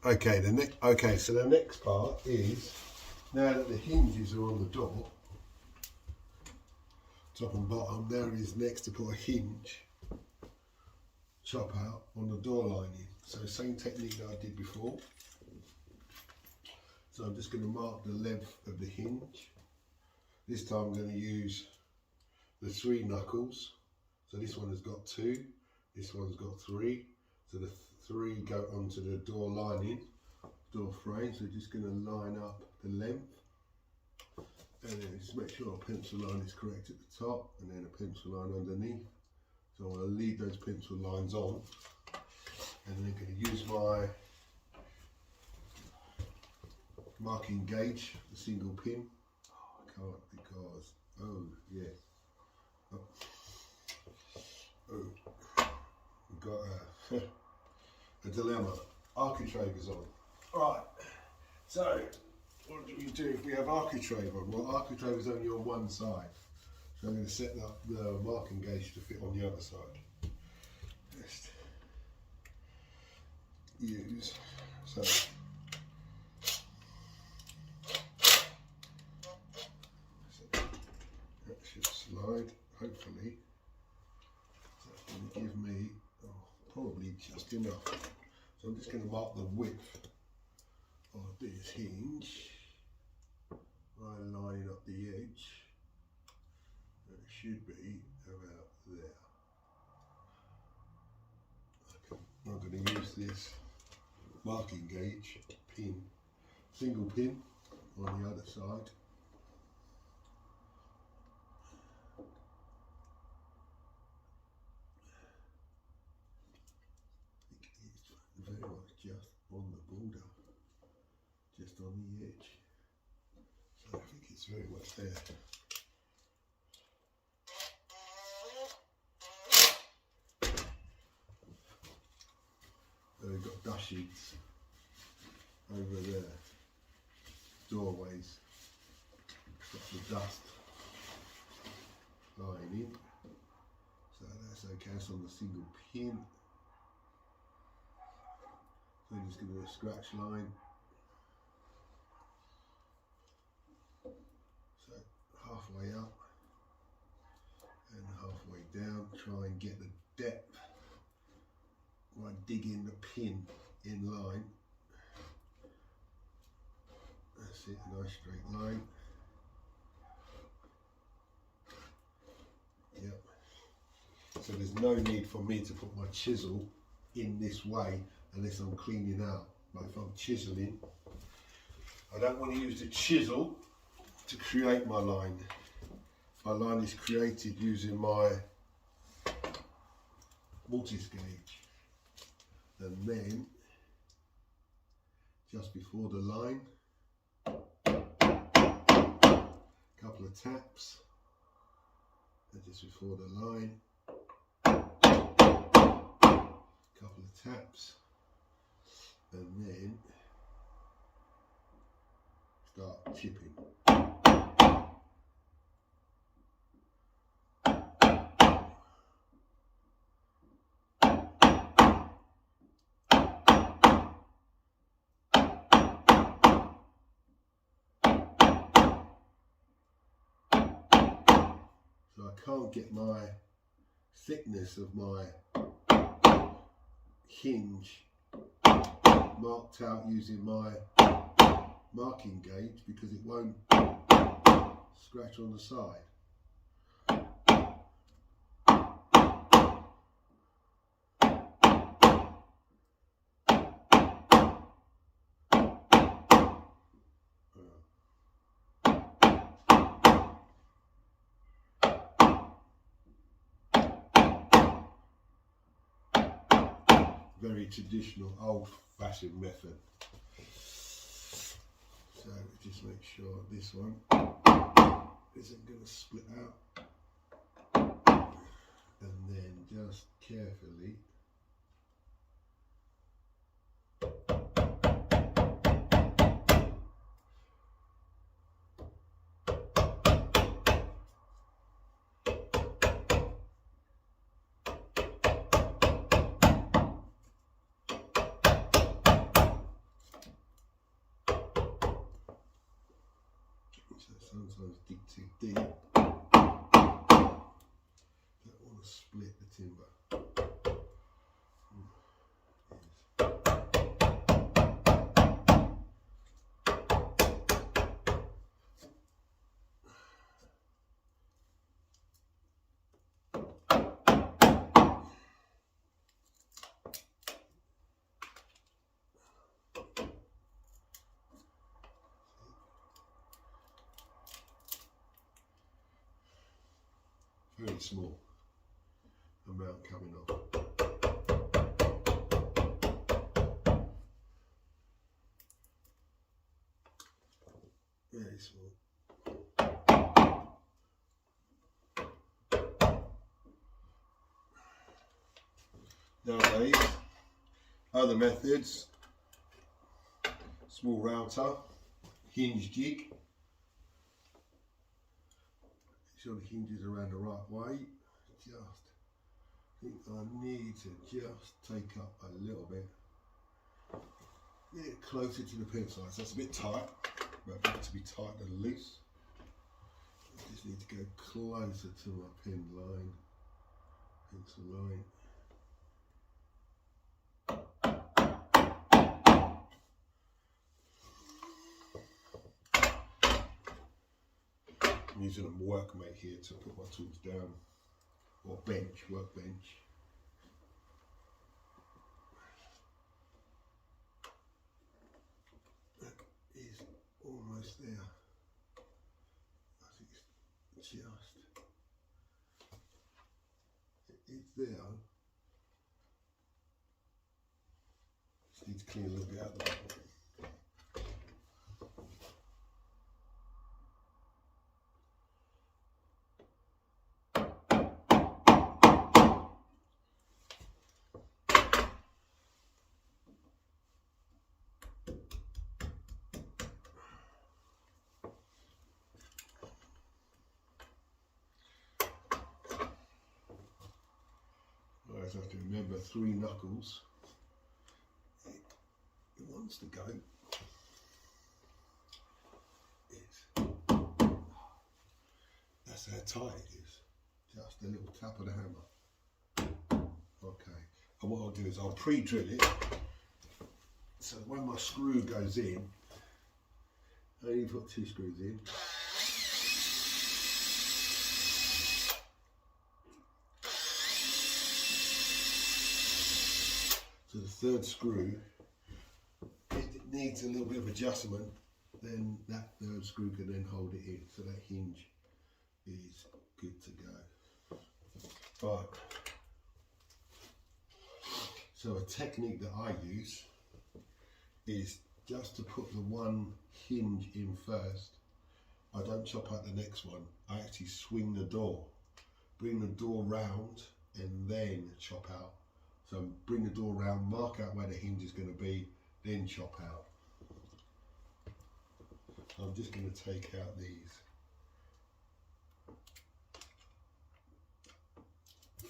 Okay, so the next part is, now that the hinges are on the door, top and bottom, now is next to put a hinge chop out on the door lining. So same technique that I did before. So I'm just going to mark the length of the hinge. This time I'm going to use the 3 knuckles. So this one has got 2, this one's got 3. So the 3 go onto the door lining, door frame. So we're just going to line up the length. And then just make sure a pencil line is correct at the top and then a pencil line underneath. So I'm going to leave those pencil lines on. And then I'm going to use my marking gauge, the single pin. Oh, I can't because, oh yeah. Oh, we've got a dilemma. Architrave is on. Right, so what do we do if we have architrave on? Well, architrave is only on one side. So I'm going to set up the marking gauge to fit on the other side. Just use, so that should slide, hopefully. So it's going to give me, probably just enough. So I'm just going to mark the width of this hinge by lining up the edge. It should be about there. Okay. I'm going to use this marking gauge pin, single pin on the other side. It's very much just on the border, just on the edge. So I think it's very much there. We've got dashings over there, doorways, got the dust flying in, so that's okay. It's on the single pin. So I'm just going to do a scratch line. So halfway up and halfway down, try and get the depth while digging the pin in line. That's it, a nice straight line. Yep. So there's no need for me to put my chisel in this way unless I'm cleaning out. But if I'm chiseling, I don't want to use the chisel to create my line. My line is created using my mortise gauge. And then, just before the line, couple of taps, and just before the line, couple of taps, and then start chipping. So I can't get my thickness of my hinge marked out using my marking gauge because it won't scratch on the side. Very traditional, old-fashioned method. So just make sure this one isn't going to split out, and then just carefully sometimes dig too deep. Don't want to split the timber. Very small amount coming off. Very small. Nowadays, other methods, small router, hinge jig. Sure the hinges around the right way. Just think I need to just take up a little bit. Get it closer to the pin side. So that's a bit tight, but not to be tight and loose. I just need to go closer to my pin line, pencil line. I'm using a workmate here to put my tools down, or bench, workbench. That is almost there. I think it's just, it's there. Just need to clean a little bit out of the bottom. I have to remember 3 knuckles. It wants to go. That's how tight it is. Just a little tap of the hammer. Okay. And what I'll do is I'll pre-drill it. So when my screw goes in, I only put 2 screws in. So the 3rd screw, if it needs a little bit of adjustment, then that 3rd screw can then hold it in. So that hinge is good to go. Right. So a technique that I use is just to put the one hinge in first. I don't chop out the next one. I actually swing the door, bring the door round, and then chop out. So bring the door round, mark out where the hinge is going to be, then chop out. I'm just going to take out these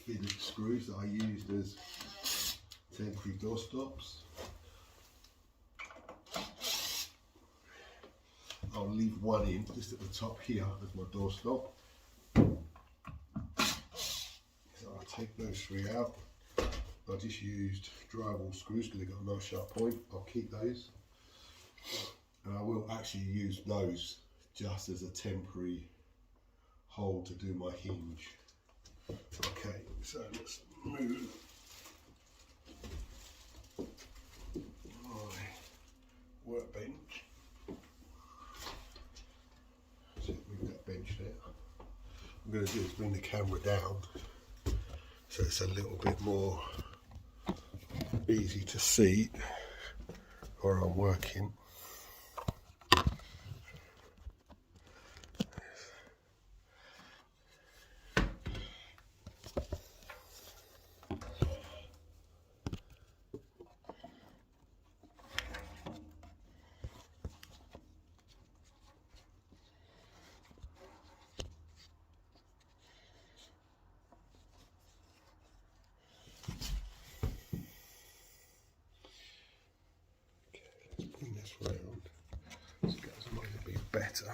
fidget screws that I used as temporary door stops. I'll leave one in just at the top here as my door stop. So I'll take those 3 out. I just used drywall screws because they've got a nice sharp point. I'll keep those. And I will actually use those just as a temporary hole to do my hinge. Okay, so let's move my workbench. So move that bench there. What I'm going to do is bring the camera down so it's a little bit more easy to see where I'm working. Bring this round so it goes a little bit better.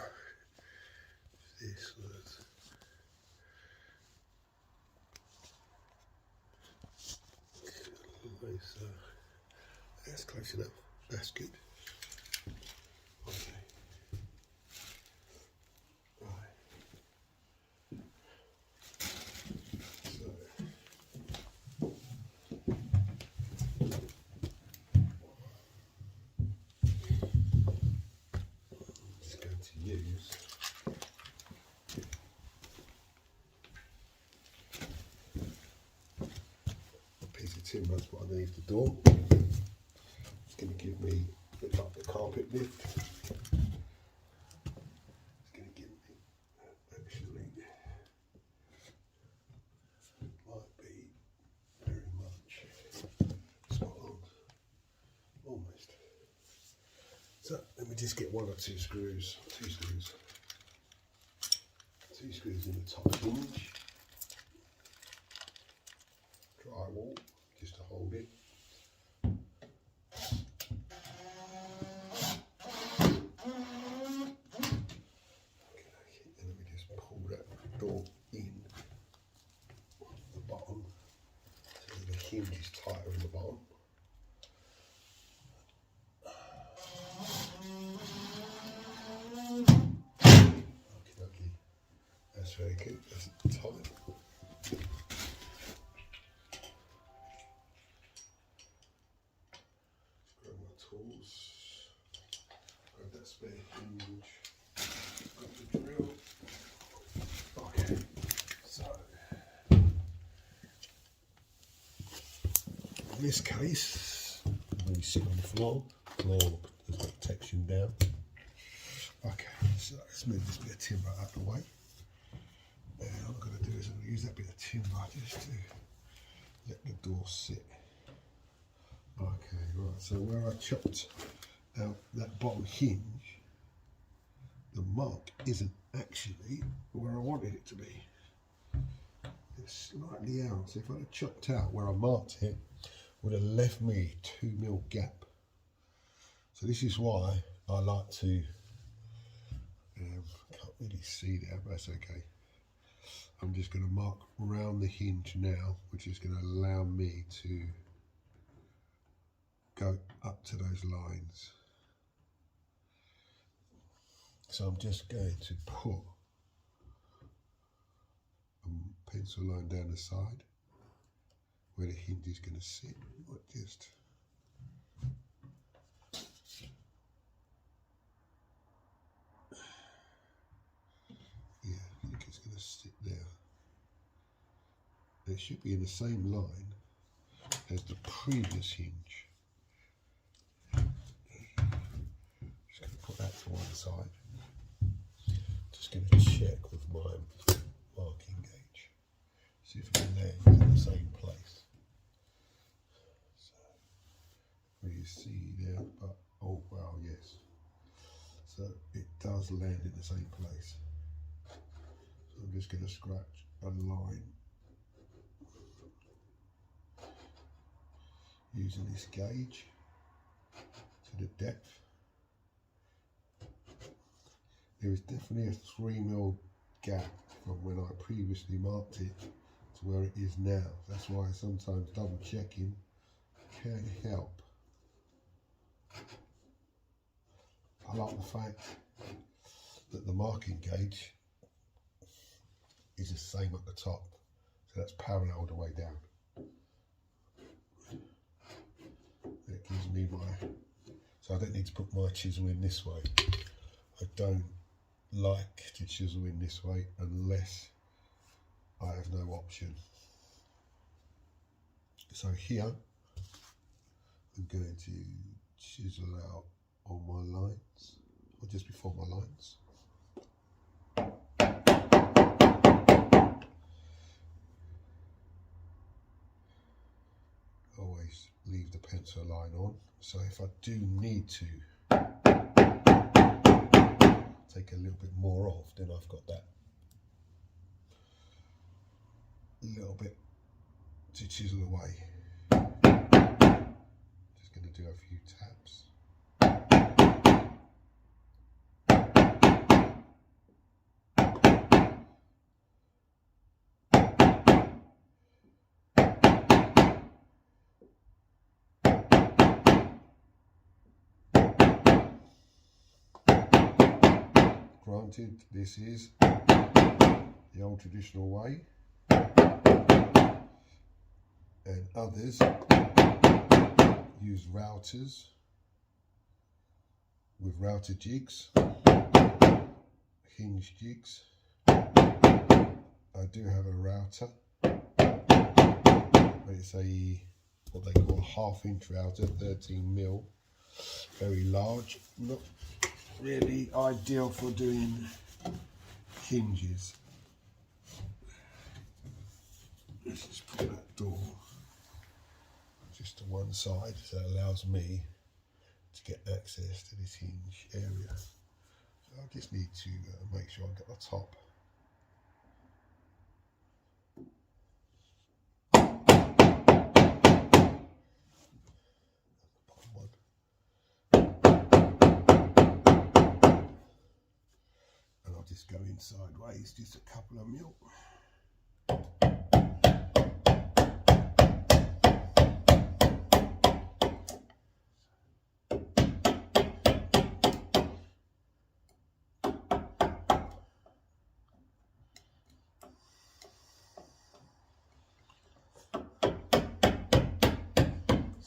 this was. So that's close enough. That's good. Okay. Right. So I'm just going to use a piece of timber. That's what I need the door. It's going to give me a bit like the carpet lift. It's going to give me actually might be very much spot on, almost. So let me just get one or two screws, two screws in the top hinge, drywall just to hold it. And let me just pull that door in the bottom so the hinge is tighter in the bottom. Okay. That's very good. That's tight. Grab my tools. Grab that spare hinge. Grab the drill. Okay. So in this case, when you sit on the floor has got protection down. Okay, so let's move this bit of timber out of the way. And what I'm going to do is I'm going to use that bit of timber just to let the door sit. Okay, right, so where I chopped out that bottom hinge, the mark isn't actually where I wanted it to be. It's slightly out, so if I'd have chopped out where I marked it, would have left me 2mm gap. So this is why I like to, can't really see there, but that's okay. I'm just going to mark around the hinge now, which is going to allow me to go up to those lines. So I'm just going to put a pencil line down the side where the hinge is going to sit. Not just I think it's going to sit there. It should be in the same line as the previous hinge. Just going to put that to one side. Just going to check with my marking gauge. See if it lands in the same place. So, where you see there, but oh wow, yes. So it does land in the same place. So I'm just going to scratch a line using this gauge to the depth. There is definitely a 3mm gap from when I previously marked it to where it is now. That's why sometimes double checking can help. I like the fact that the marking gauge is the same at the top, so that's parallel the way down. It gives me so I don't need to put my chisel in this way. I don't like to chisel in this way unless I have no option. So here I'm going to chisel out on my lines, or just before my lines. Always leave the pencil line on, so if I do need to take a little bit more off, then I've got that little bit to chisel away. Just going to do a few taps. Okay, granted, this is the old traditional way, and others use routers with router jigs, hinge jigs. I do have a router, but it's what they call a 1/2 inch router, 13mm, very large, not really ideal for doing hinges. Let's just put that door just to one side, so it allows me to get access to this hinge area. So I just need to make sure I get the top. And I'll just go in sideways, just a couple of mil.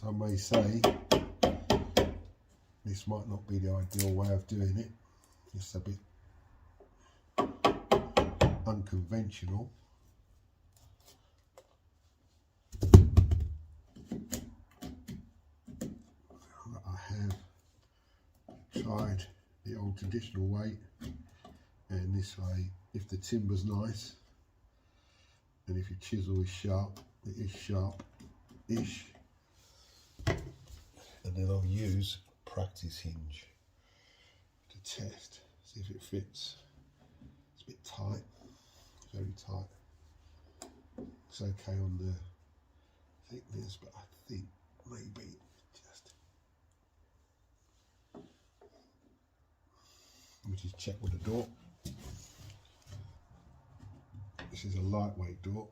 I may say this might not be the ideal way of doing it. It's a bit unconventional. I have tried the old traditional way, and this way, if the timber's nice and if your chisel is sharp, it is sharp-ish. And then I'll use practice hinge to test, see if it fits. It's a bit tight, very tight. It's okay on the thickness, but I think maybe just, let me just check with the door. This is a lightweight door.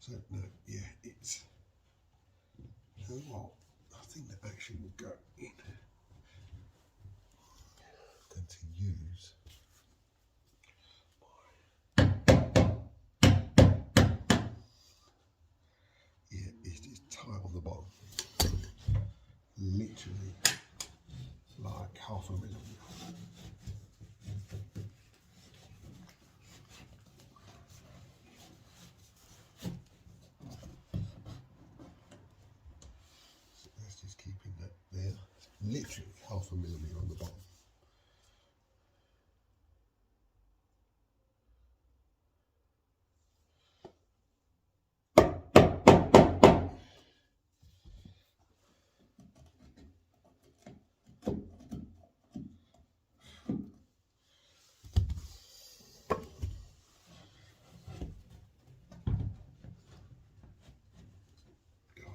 So no, yeah, it's, you know what, I think that actually will go in. I'm going to use it's tight on the bottom, literally like 1/2 millimeter. So that's just keeping that there, literally 1/2 millimeter on the bottom.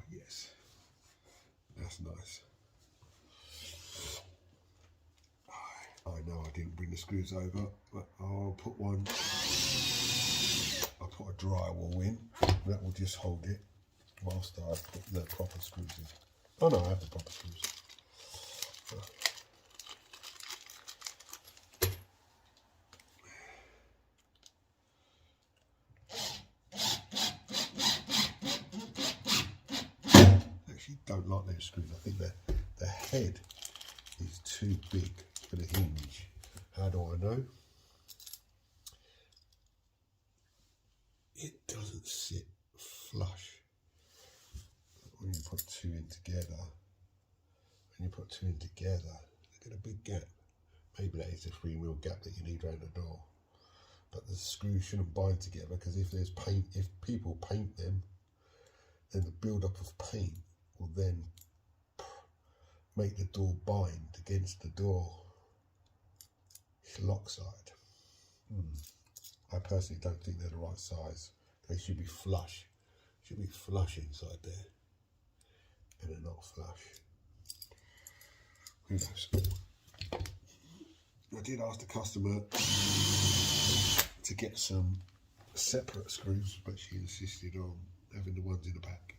Yes, that's nice. I know I didn't bring the screws over, but I'll put a drywall in. That will just hold it whilst I put the proper screws in. Oh no, I have the proper screws. Actually, don't like those screws. I think the head is too big for the hinge. How do I know? It doesn't sit flush. When you put two in together, look at a big gap. Maybe that is a 3mm gap that you need around the door. But the screws shouldn't bind together, because if there's paint, if people paint them, then the build-up of paint will then make the door bind against the door. It's lopsided. I personally don't think they're the right size. They should be flush. Should be flush inside there, and they're not flush. Who knows? I did ask the customer to get some separate screws, but she insisted on having the ones in the back.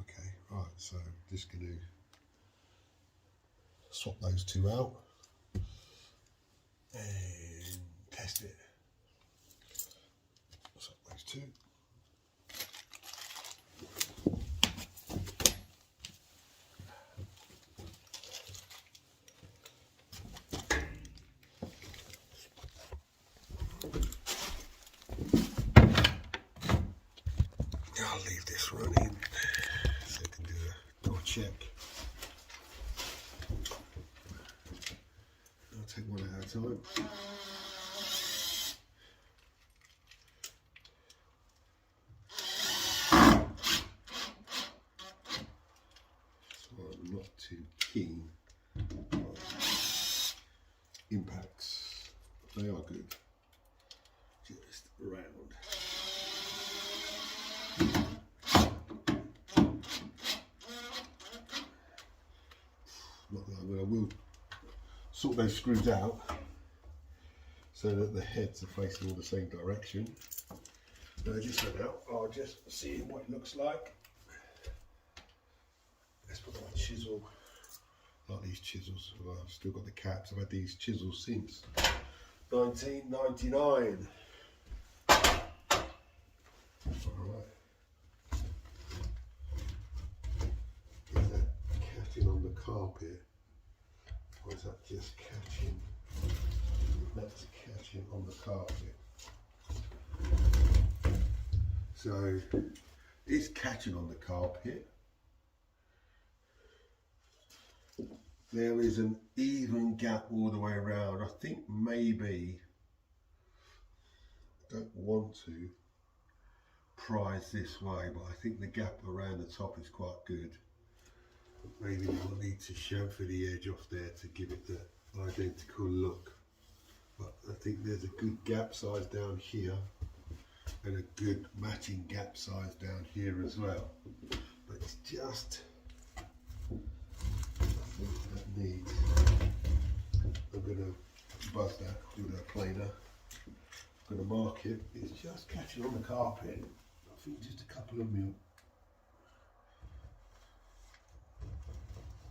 Okay, right, so just going to swap those two out and test it. Swap those two. I'll leave this running so I can do a door check. I'll take one at a time. So I'm not too keen on impacts. They are good. Just round. Not that I will sort those screws out so that the heads are facing all the same direction. Just for now, I'll just see what it looks like. Let's put my chisel. Like these chisels, well, I've still got the caps. I've had these chisels since 1999. Alright. Is that catching on the carpet? Or is that just catching? That's catching on the carpet. So it's catching on the carpet. There is an even gap all the way around. I think maybe, I don't want to prise this way, but I think the gap around the top is quite good. Maybe we'll need to chamfer the edge off there to give it the identical look. But I think there's a good gap size down here and a good matching gap size down here as well. But it's just, I think that needs, I'm going to buzz that with a planer. I'm going to mark it. It's just catching on the carpet. I think just a couple of mil.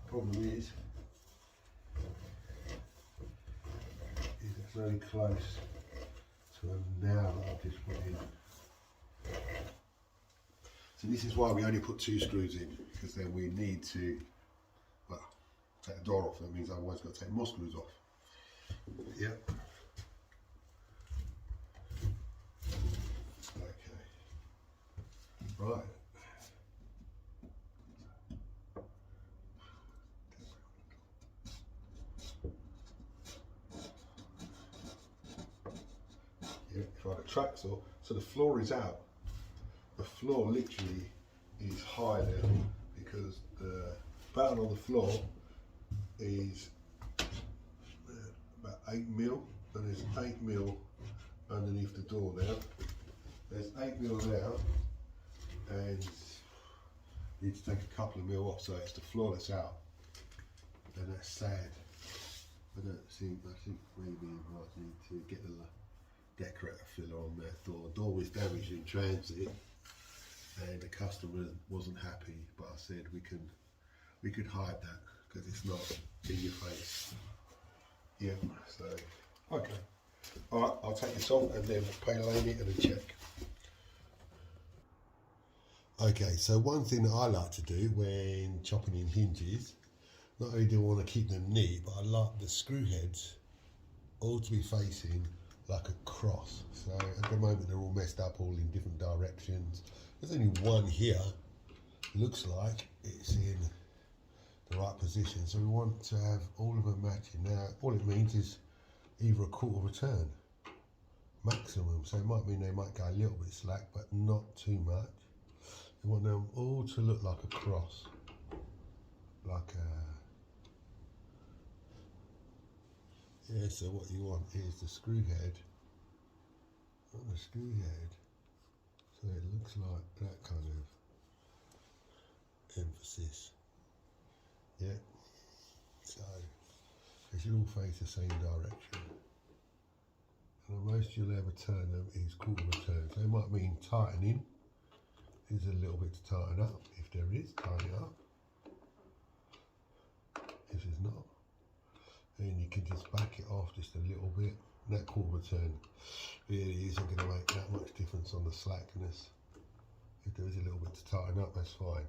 Problem is it's very close to a nail that I've just put in. So this is why we only put 2 screws in, because then we need to, well, take the door off. That means I've always got to take more screws off. Yep. Okay. Right. Try the track saw. So the floor is out. The floor literally is high level because the button on the floor is about 8 mil, and there's 8 mil underneath the door there. There's 8 mil there, and you need to take a couple of mil off, so it's the floor that's out, and that's sad. I think maybe I might need to get the decorator filler on that door. The door was damaged in transit and the customer wasn't happy, but I said we could hide that because it's not in your face. Yeah, so okay. Alright, I'll take this off and then paylane it and then check. Okay, so one thing that I like to do when chopping in hinges, not only do I want to keep them neat, but I like the screw heads all to be facing like a cross. So at the moment they're all messed up, all in different directions. There's only one here, looks like it's in the right position. So we want to have all of them matching. Now all it means is either a quarter of a turn maximum. So it might mean they might go a little bit slack, but not too much. You want them all to look like a cross, like a, yeah, so what you want is the screw head on the screw head, so it looks like that kind of emphasis. Yeah, so they should all face the same direction. And the most you'll ever turn them is quarter of a turn. So it might mean tightening. Is a little bit to tighten up. If there is, tighten it up. If it's not, little bit. That quarter turn really isn't going to make that much difference on the slackness. If there is a little bit to tighten up, that's fine.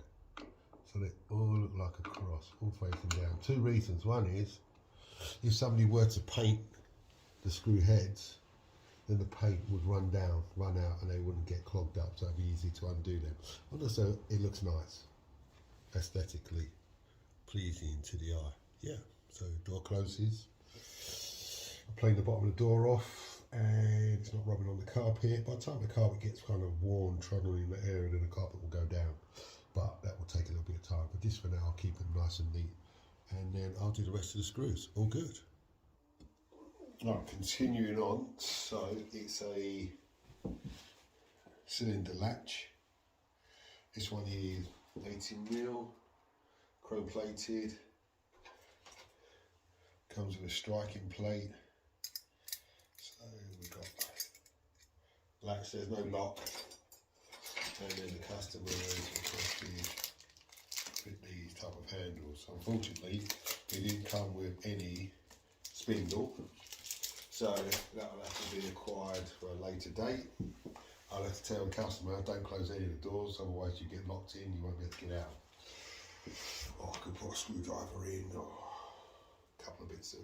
So they all look like a cross, all facing down. Two reasons. One is, if somebody were to paint the screw heads, then the paint would run out, and they wouldn't get clogged up, so it'd be easy to undo them. And also, it looks nice, aesthetically pleasing to the eye. Yeah, so door closes. I plane the bottom of the door off, and it's not rubbing on the carpet. By the time the carpet gets kind of worn, trodden in the area, then the carpet will go down. But that will take a little bit of time. But this for now, I'll keep it nice and neat, and then I'll do the rest of the screws. All good. Right, continuing on. So it's a cylinder latch. This one is 18mm, chrome plated. Comes with a striking plate. So we've got latch. There's no lock. And then the customer is requested with these type of handles. Unfortunately, it didn't come with any spindle, so that will have to be acquired for a later date. I'll have to tell the customer, don't close any of the doors, otherwise you get locked in, you won't be able to get out. Or I could put a screwdriver in, or a couple of bits of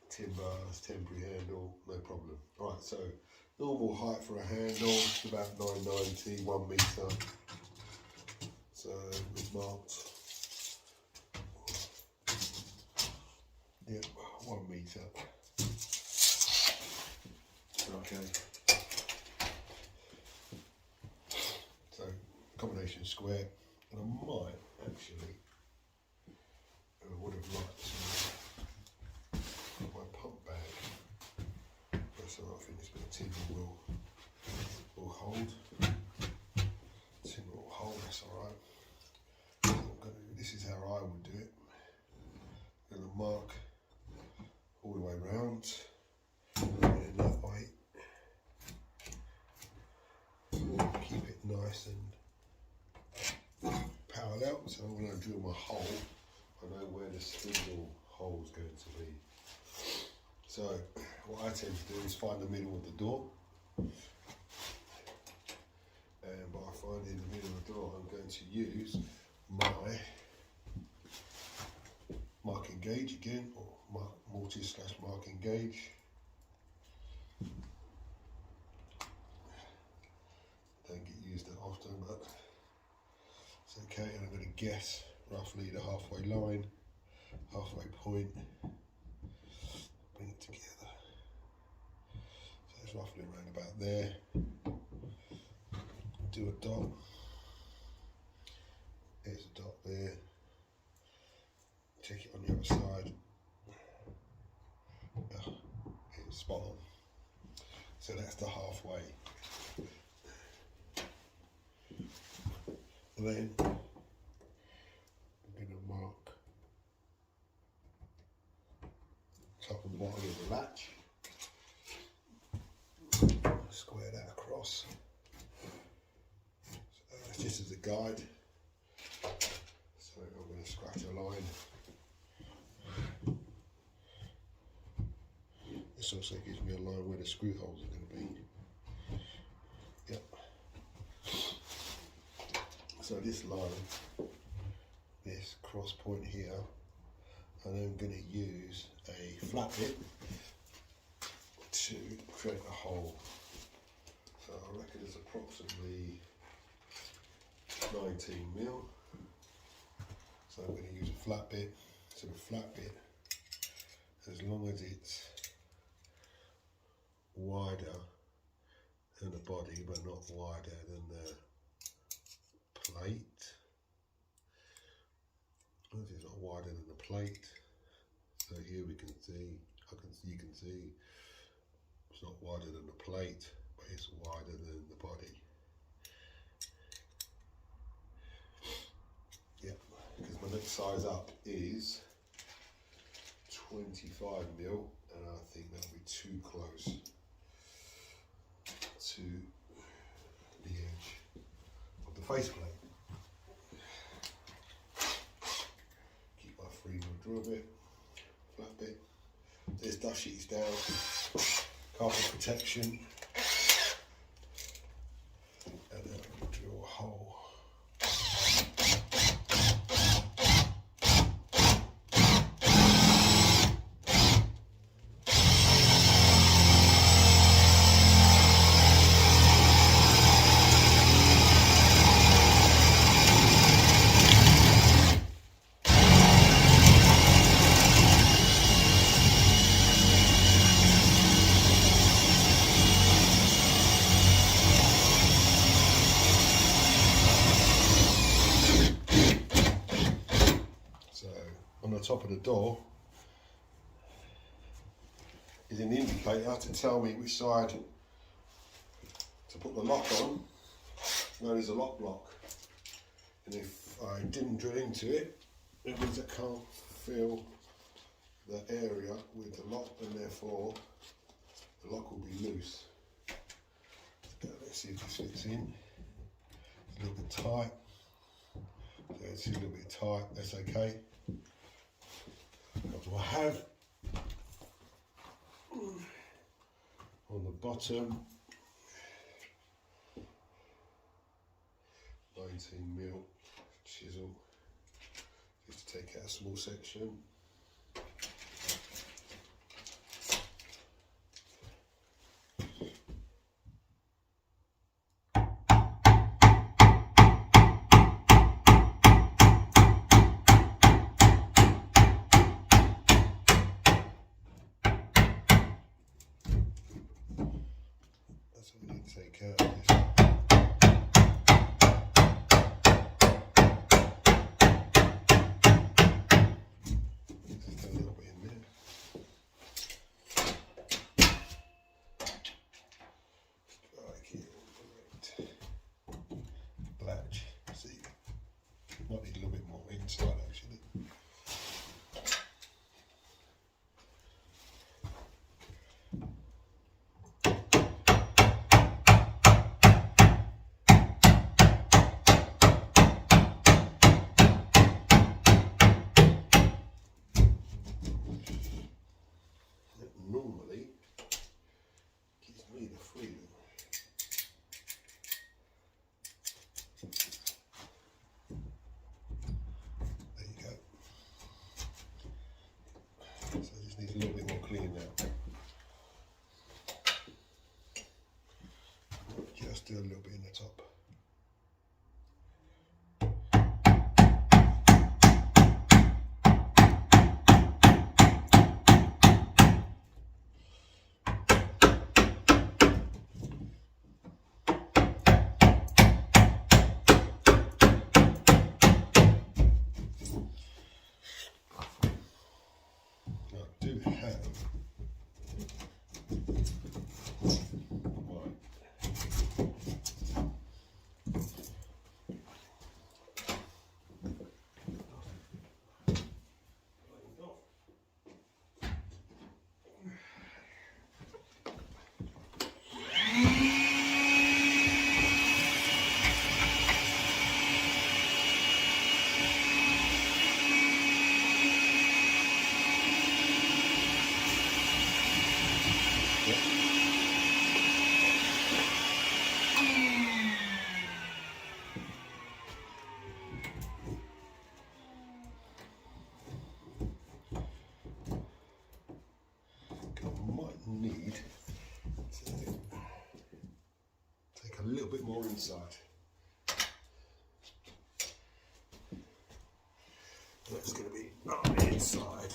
timber, temporary handle, no problem. Right, so normal height for a handle is about 990, 1 metre. So it's marked, yeah, 1 metre. Okay. So combination square, and I might actually, I would have liked to put my pump bag. So I think this bit of timber will hold. Timber will hold, that's alright. So this is how I would do it. I'm going to mark all the way around, and that way keep it nice and parallel. So when I drill my hole, I know where the spindle hole is going to be. So what I tend to do is find the middle of the door, and by finding the middle of the door, I'm going to use my marking gauge again, or mortise / marking gauge. Don't get used that often, but it's okay. And I'm going to guess roughly the halfway line, halfway point. Bring it together. So it's roughly around about there. Do a dot. There's a dot there. Check it on the other side. It's spot on. So that's the halfway. And then I'm going to mark top and bottom of the latch. Square that across. So that's just as a guide. So I'm going to scratch a line. This also gives me a line where the screw holes are going to be. Yep. So this line, this cross point here, and I'm going to use a flat bit to create a hole. So I reckon it's approximately 19mm. So I'm going to use a flat bit. So the flat bit, as long as it's wider than the body but not wider than the plate, as long as it's not wider than the plate. So here we can see, you can see it's not wider than the plate, but it's wider than the body. Yep, because my next size up is 25mm, and I think that'll be too close to the edge of the faceplate. Keep my 3mm drill bit, flat bit, There's dust sheets down, carpet protection, and then I'll drill a hole. On the top of the door is an indicator to tell me which side to put the lock on, known as a lock block. And if I didn't drill into it, it means I can't fill the area with the lock, and therefore the lock will be loose. Let's see if this fits in. It's a little bit tight. So it's a little bit tight, that's okay. What do I have on the bottom? 19mm chisel, just to take out a small section. So we need to take out this. Just a little bit in there. Strike here, right. Blatch. See, might need a little bit more inside actually. Normally gives me the freedom. There you go. So I just need a little bit more clean now. Just do a little bit in the top. Need to take a little bit more inside. That's going to be on the inside.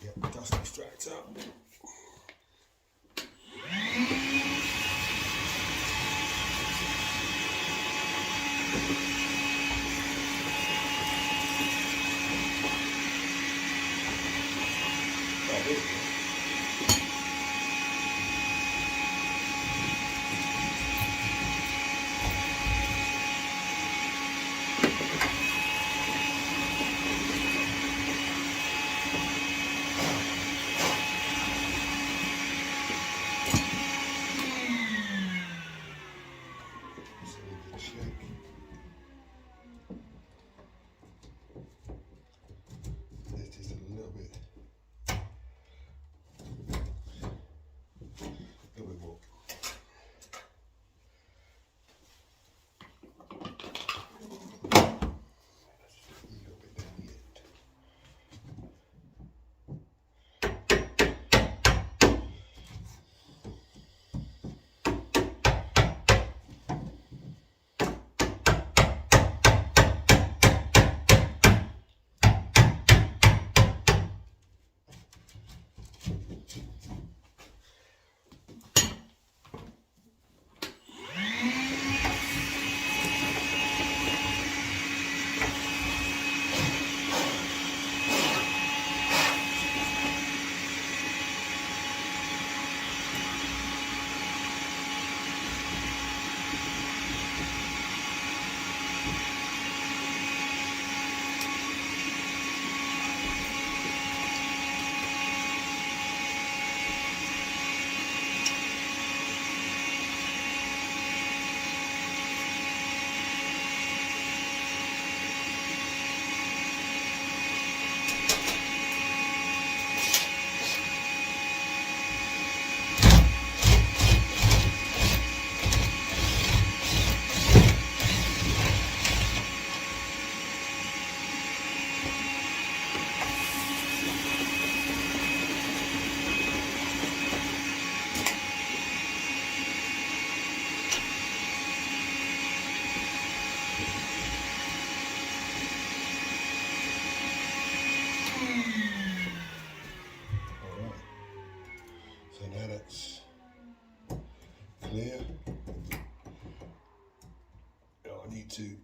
Yep, dust extractor.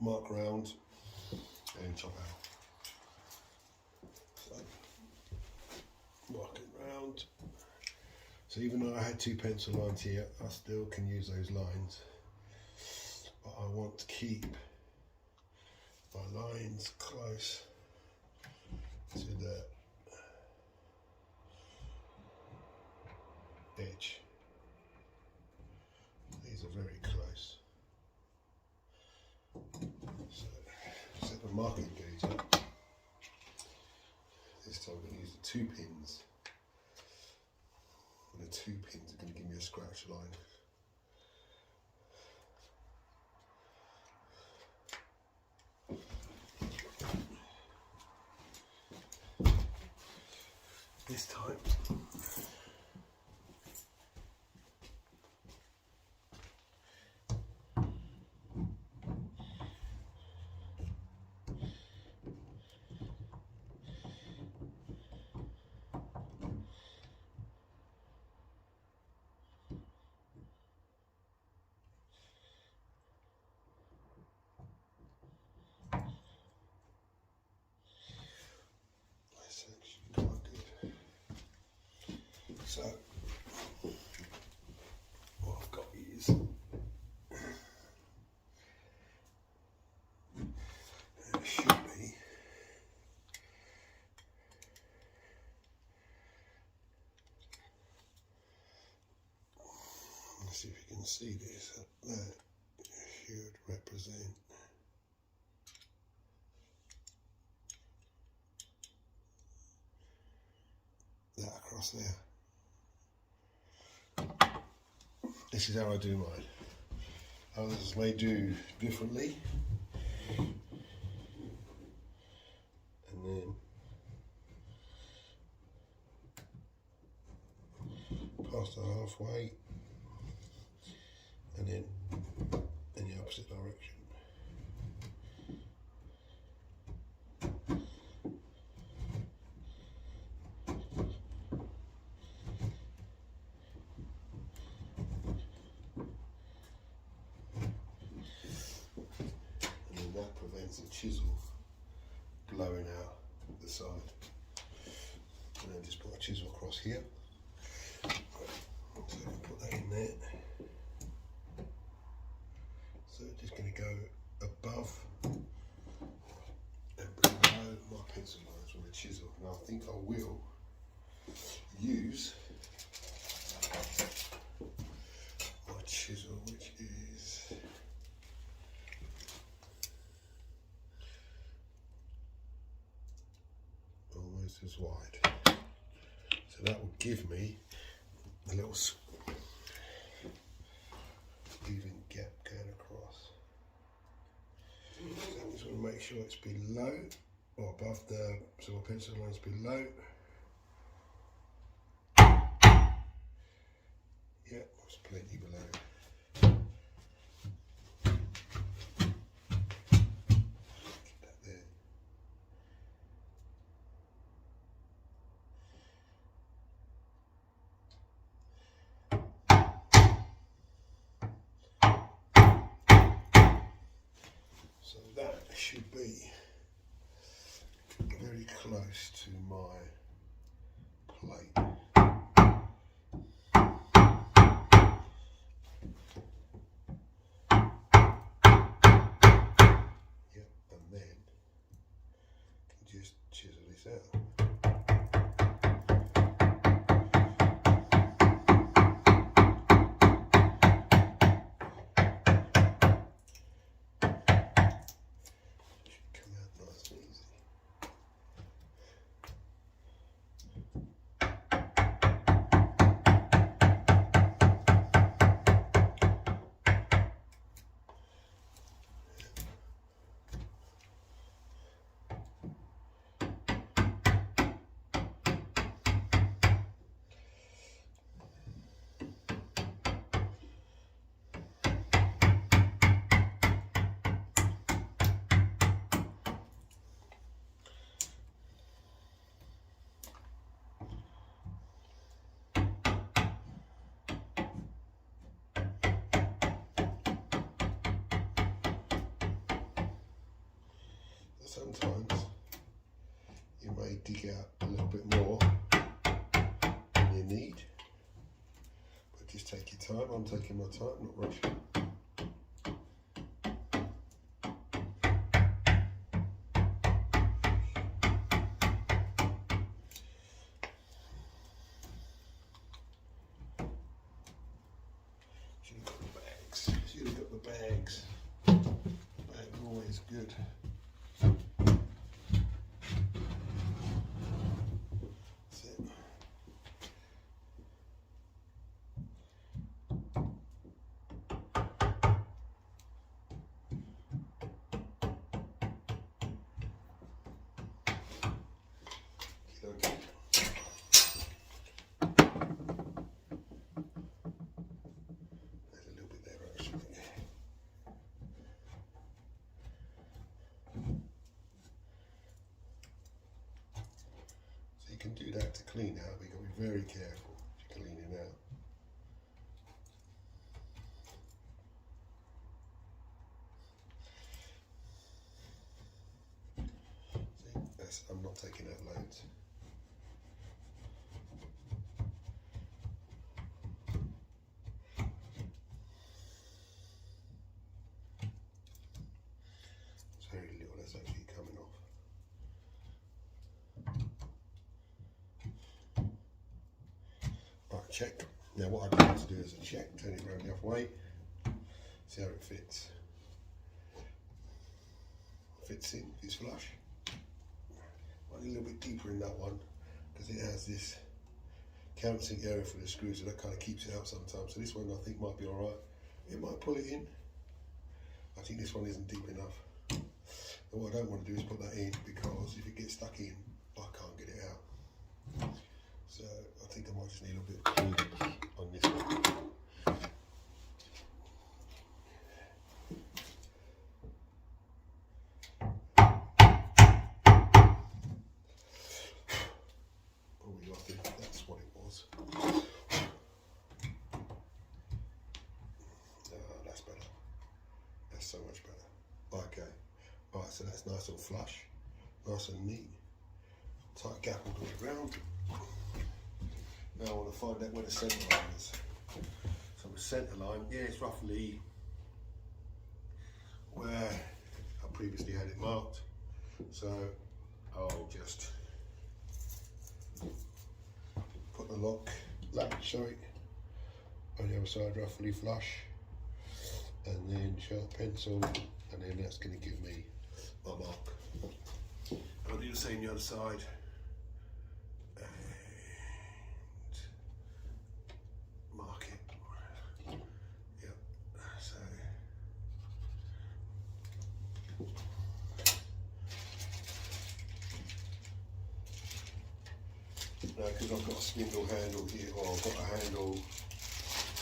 mark round and chop out. So, mark it round. So even though I had 2 pencil lines here, I still can use those lines. But I want to keep my lines close to the edge. These are very close. So set the marking gauge up. This time I'm going to use the 2 pins. And the 2 pins are going to give me a scratch line. This time that's actually quite good. So what I've got is it should be let's see if you can see this. That should represent that across there. This is how I do mine. Others may do differently. And then past the halfway, and then in the opposite direction. That prevents the chisel blowing out the side. And then just put a chisel across here. So put that in there. So it's just going to go above and below my pencil lines with a chisel. And I think I will use my chisel, which is almost as wide. So that will give me a little even gap going across. So I just want to make sure it's below or above the, so my pencil line's below. Yeah, it's plenty below. So that should be very close to my plate. Yep, and then you just chisel this out. sometimes you may dig out a little bit more than you need, but just take your time. I'm taking my time, not rushing. Should have got the bags. Bags are always good. That's it. Okay. There's a little bit there actually. So you can do that to clean out, but you've got to be very careful to clean it out. See, that's, I'm not taking out loads. It's very little that's actually coming off. Right, check. Now what I'd like to do is a check, turn it around the other way, see how it fits. Fits in, it's flush. Might need a little bit deeper in that one because it has this countersink area for the screws, so that kind of keeps it out sometimes. So this one I think might be alright. It might pull it in. I think this one isn't deep enough. And what I don't want to do is put that in, because if it gets stuck in, I can't get it out. So I think I might just need a little bit of cleaning on this one. Oh, I think that's what it was. That's better. That's so much better. Okay. Alright, so that's nice and flush, nice and neat. Tight gap all the way around. Now I want to find out where the centre line is. So the centre line, yeah, it's roughly where I previously had it marked. So I'll just put the latch, sorry, on the other side roughly flush, and then sharp pencil, and then that's going to give me my mark. I'll do the same the other side. Mark it. Yep. So now, because I've got a spindle handle here, or I've got a handle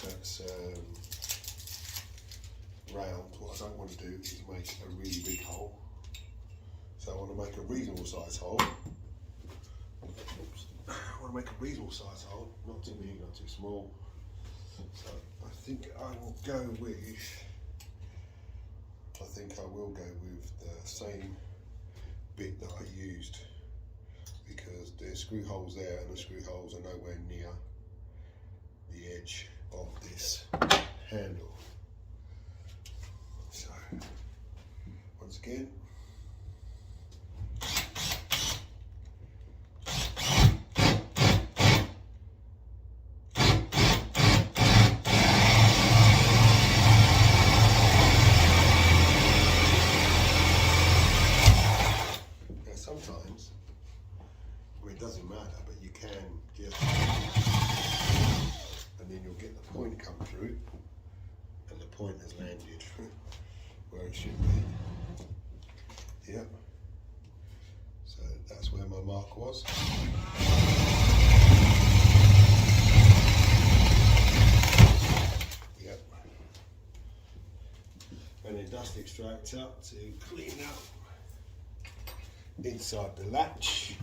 that's round, what I don't want to do is make a really big hole. So I want to make a reasonable size hole. Oops. I want to make a reasonable size hole, not too big, not too small. So I think I will go with the same bit that I used, because there's screw holes there and the screw holes are nowhere near the edge of this handle. So once again, sometimes, well, it doesn't matter, but you can just, and then you'll get the point come through, and the point has landed where it should be. Yep. So that's where my mark was. Yep. And then dust extractor to clean up inside the latch.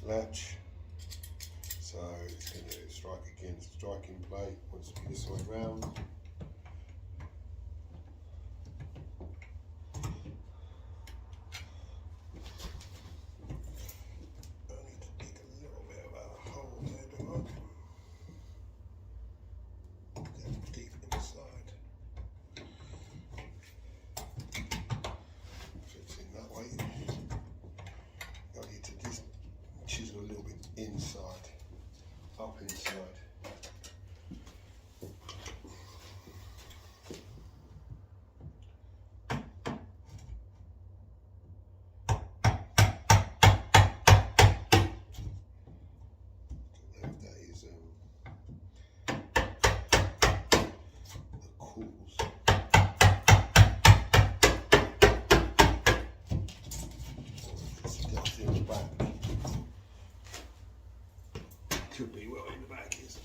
Latch. So it's going to strike against the striking plate. Wants to be this way round. Chisel a little bit inside, up inside. That is the cause. That's in the back. Could be well in the back, is it?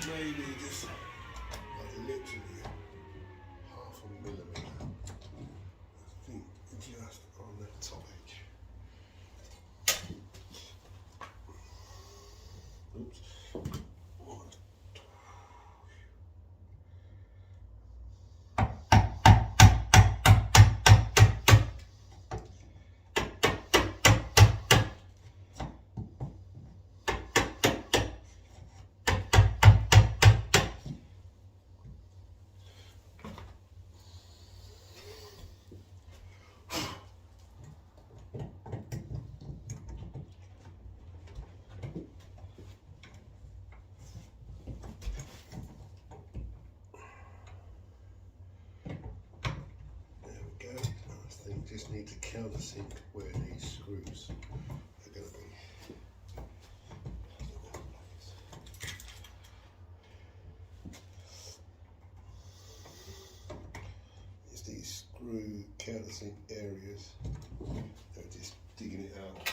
Maybe just like literally half a millimetre. I think just on the top edge. Oops. Just need to countersink where these screws are going to be. It's these screw countersink areas. They're just digging it out.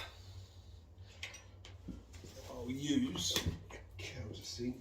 I'll use a countersink.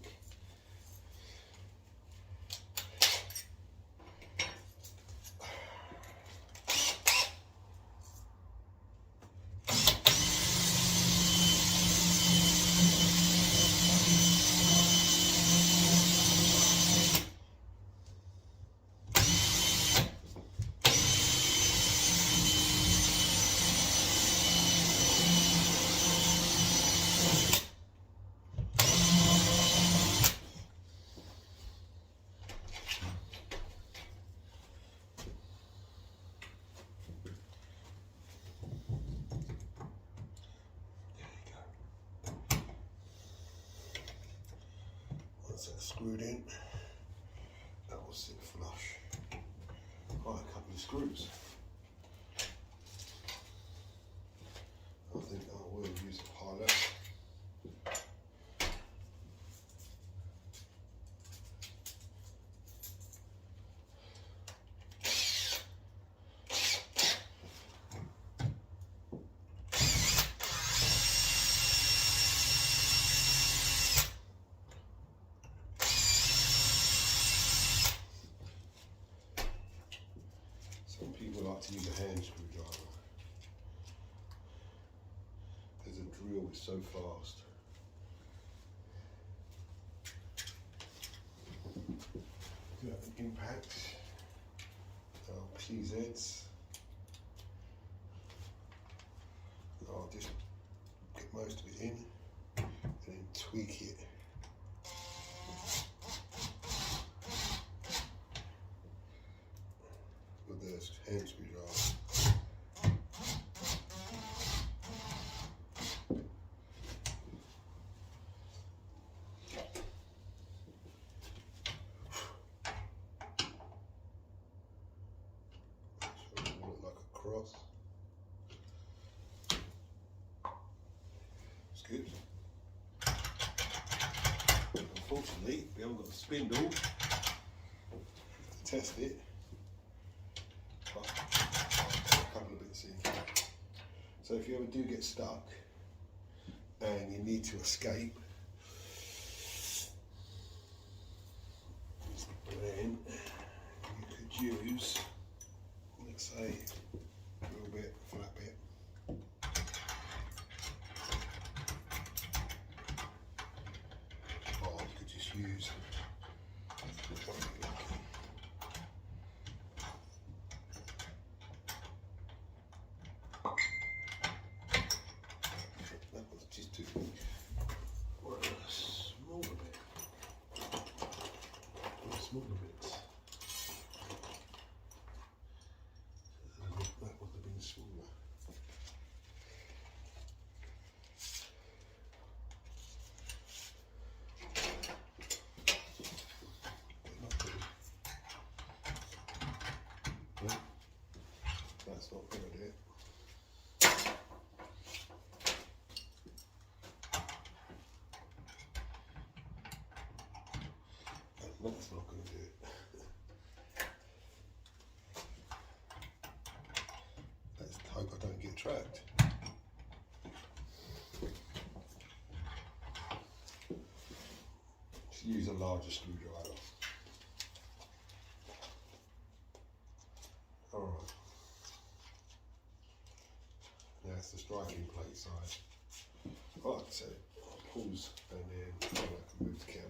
Once that's screwed in, that will sit flush. Quite a couple of screws. I think I will use a pilot. Some people like to use a hand screwdriver because the drill is so fast. Got an impact, PZs. I'll just get most of it in and then tweak it. With this hand screwdriver. across. It's good. Unfortunately, we haven't got the spindle to test it, but I'll put a couple of bits in. So if you ever do get stuck and you need to escape, then you could use, let's say, a little bit, flat bit. Or you could just use that was just too or a smaller bit. Or smaller bits. That would have been smaller. No, that's not going to do it. That's not going to do it. Let's hope I don't get trapped. Just use a larger screwdriver. Alright. Now it's the striking plate side. Alright, so I'll pause and then I can move the camera.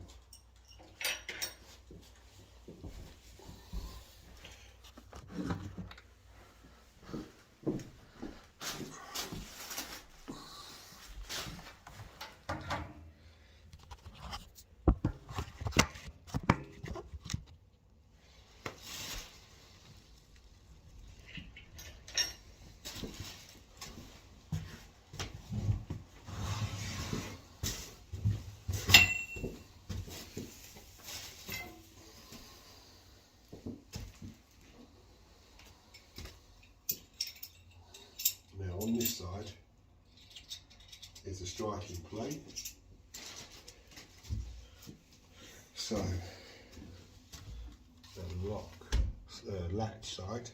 Now on this side is the striking plate. So the latch side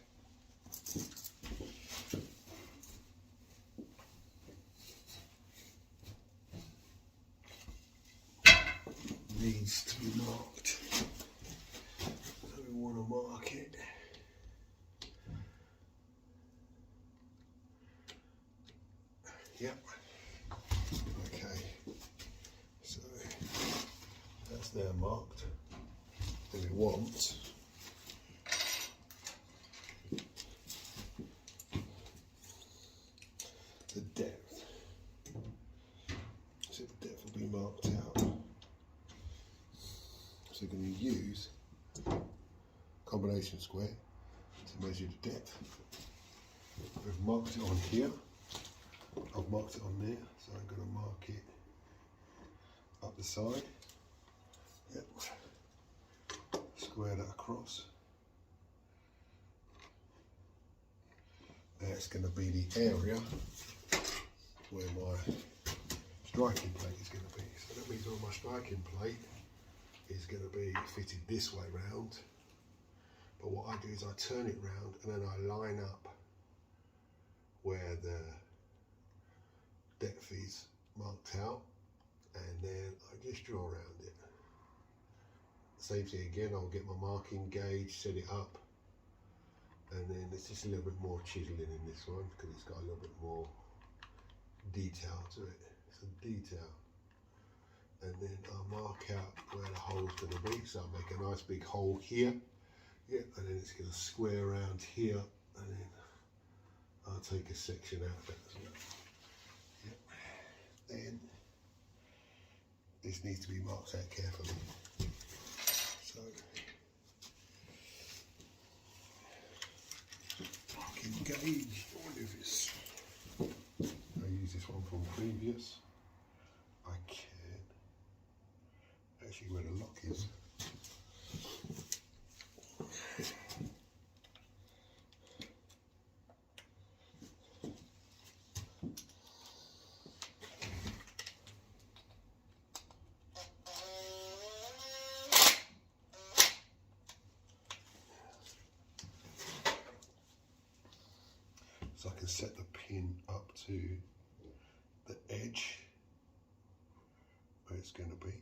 needs to be marked. So we want to mark it. Yep. Okay. So that's now marked. And we want the depth. So the depth will be marked out. So we're going to use combination square to measure the depth. We've marked it on here. I've marked it on there, so I'm going to mark it up the side. Yep. Square that across. That's going to be the area where my striking plate is going to be. So that means all my striking plate is going to be fitted this way round. But what I do is I turn it round and then I line up where the depth is marked out, and then I just draw around it. Same thing again, I'll get my marking gauge, set it up, and then it's just a little bit more chiseling in this one because it's got a little bit more detail to it. Some detail. And then I'll mark out where the hole's going to be, so I'll make a nice big hole here. Yeah, and then it's going to square around here, and then I'll take a section out of that as well. Then this needs to be marked out carefully. So marking gauge. I wonder if it's. I use this one from previous. I can actually where the lock is. set the pin up to the edge where it's going to be.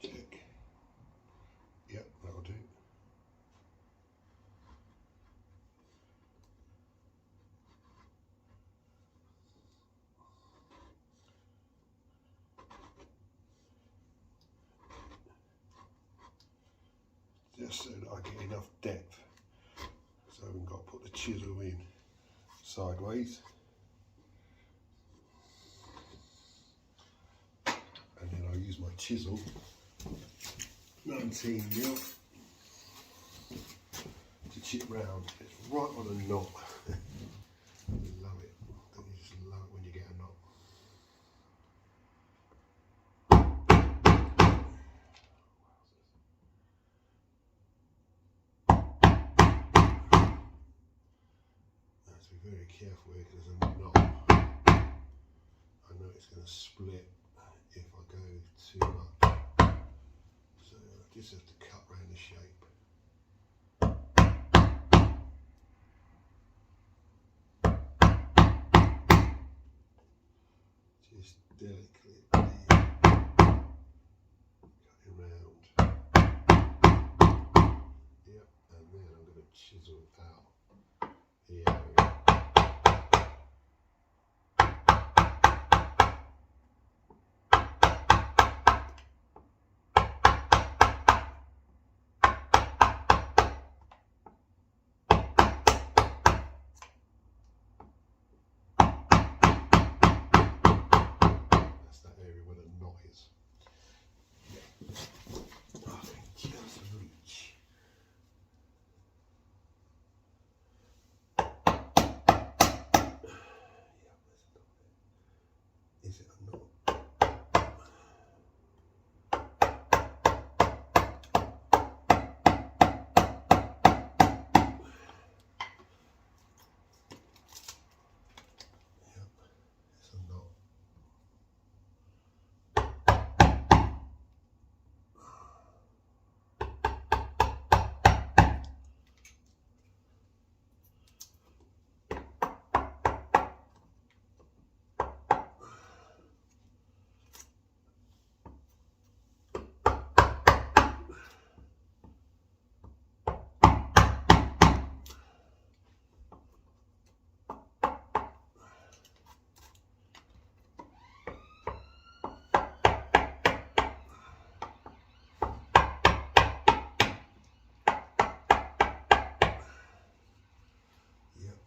Check. Yep, that'll do. Just so that I get enough depth, so I haven't got to put the chisel in sideways, and then I'll use my chisel, 19mm, to chip round. It's right on a knot. Love it. Don't you just love it when you get a knot? Very careful here because there's a knot. I know it's going to split if I go too much, so I just have to cut around the shape. Just delicately cutting round. Yep, and then I'm going to chisel out the area.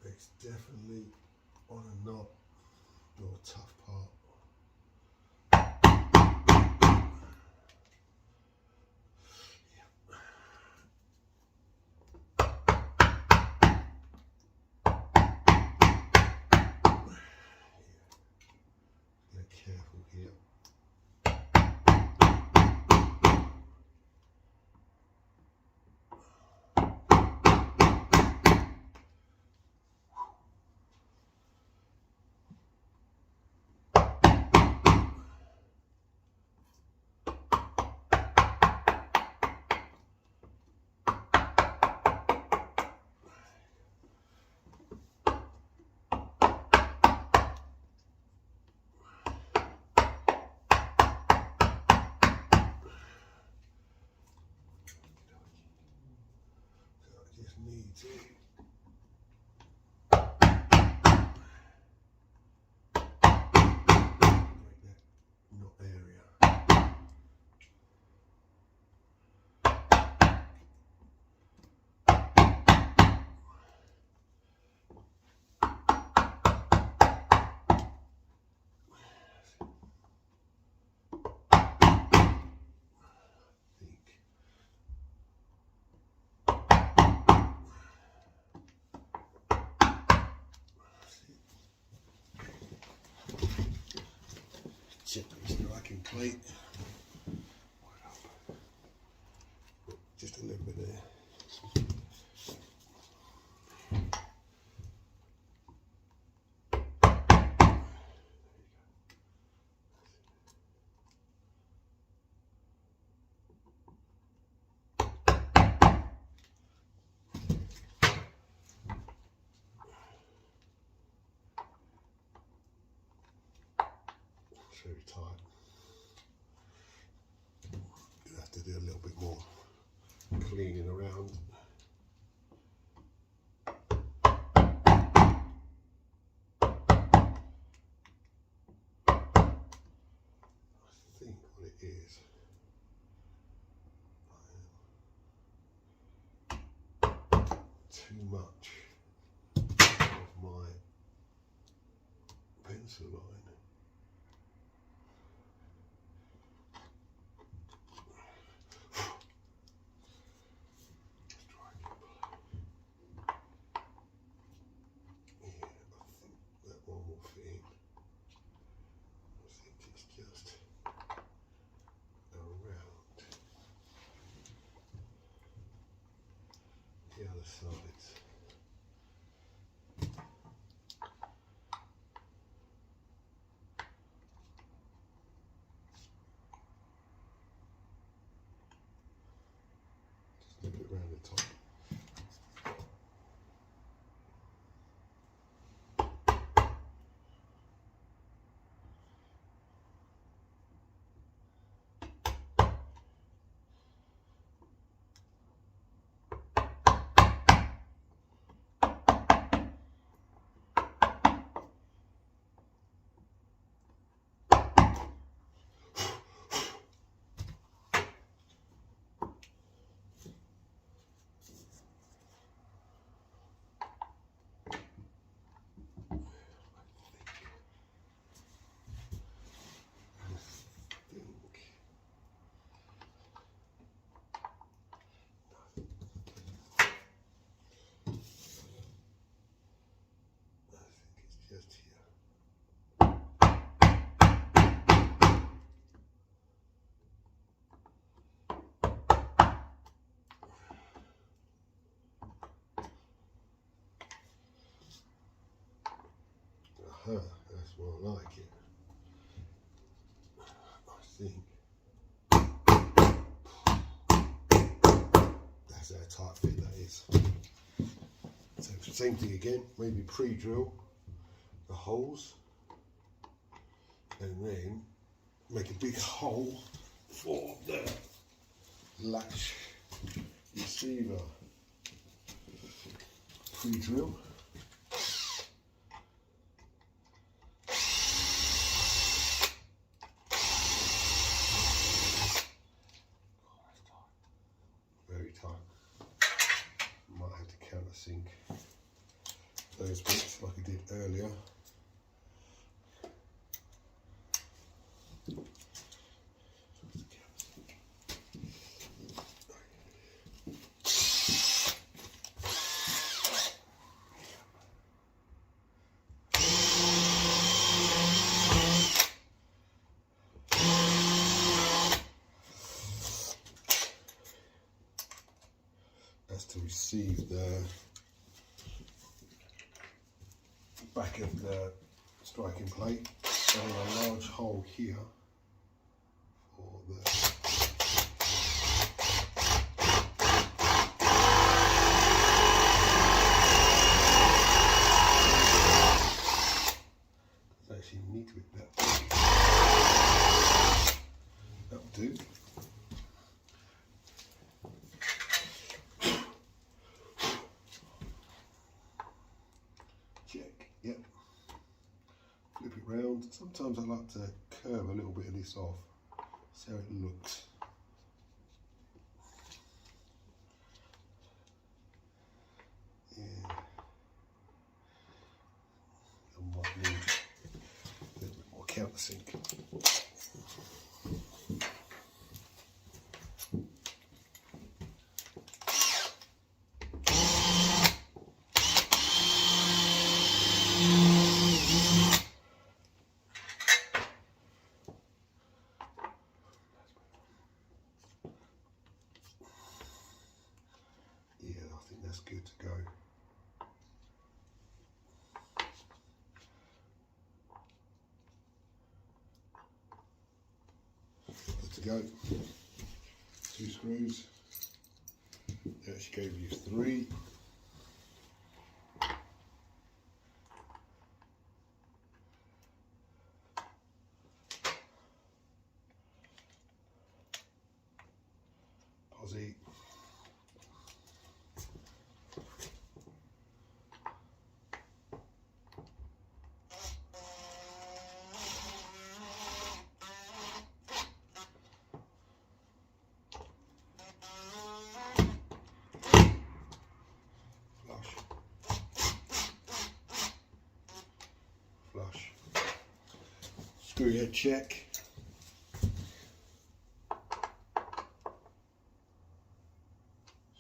It's definitely on a knot or a tough part. Get careful here. Just need to break that knot area. Check this striking plate. Just a little bit there. very tight. You have to do a little bit more cleaning around. I think what it is, too much of my pencil line. The other sides. Just a bit around the top. Just here. That's more like it. I think that's how tight fit that is. So same thing again, maybe pre-drill the holes and then make a big hole for the latch receiver. Pre-drill. Very tight. Might have to countersink those bits like I did earlier. That's to receive the back of the striking plate, and a large hole here for the actually need to be that big. That'll do. Check, yep. Flip it round. Sometimes I like to curve a little bit of this off, see how it looks. Yeah. I might need a little bit more countersink. That's good to go. Good to go. 2 screws. They actually gave you 3. Screw head check.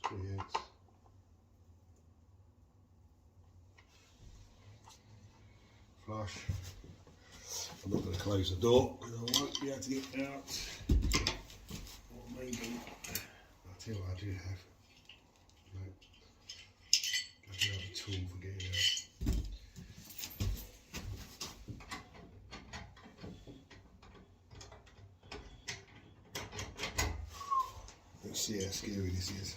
Screw heads. Flush. I'm not going to close the door because I won't be able to get out. Or maybe, I'll tell you what I do have. No. I do have a tool for getting out. Let's see how scary this is.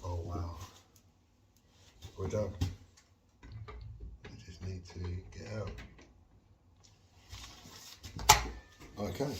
Oh wow. We're done. We just need to get out. Okay.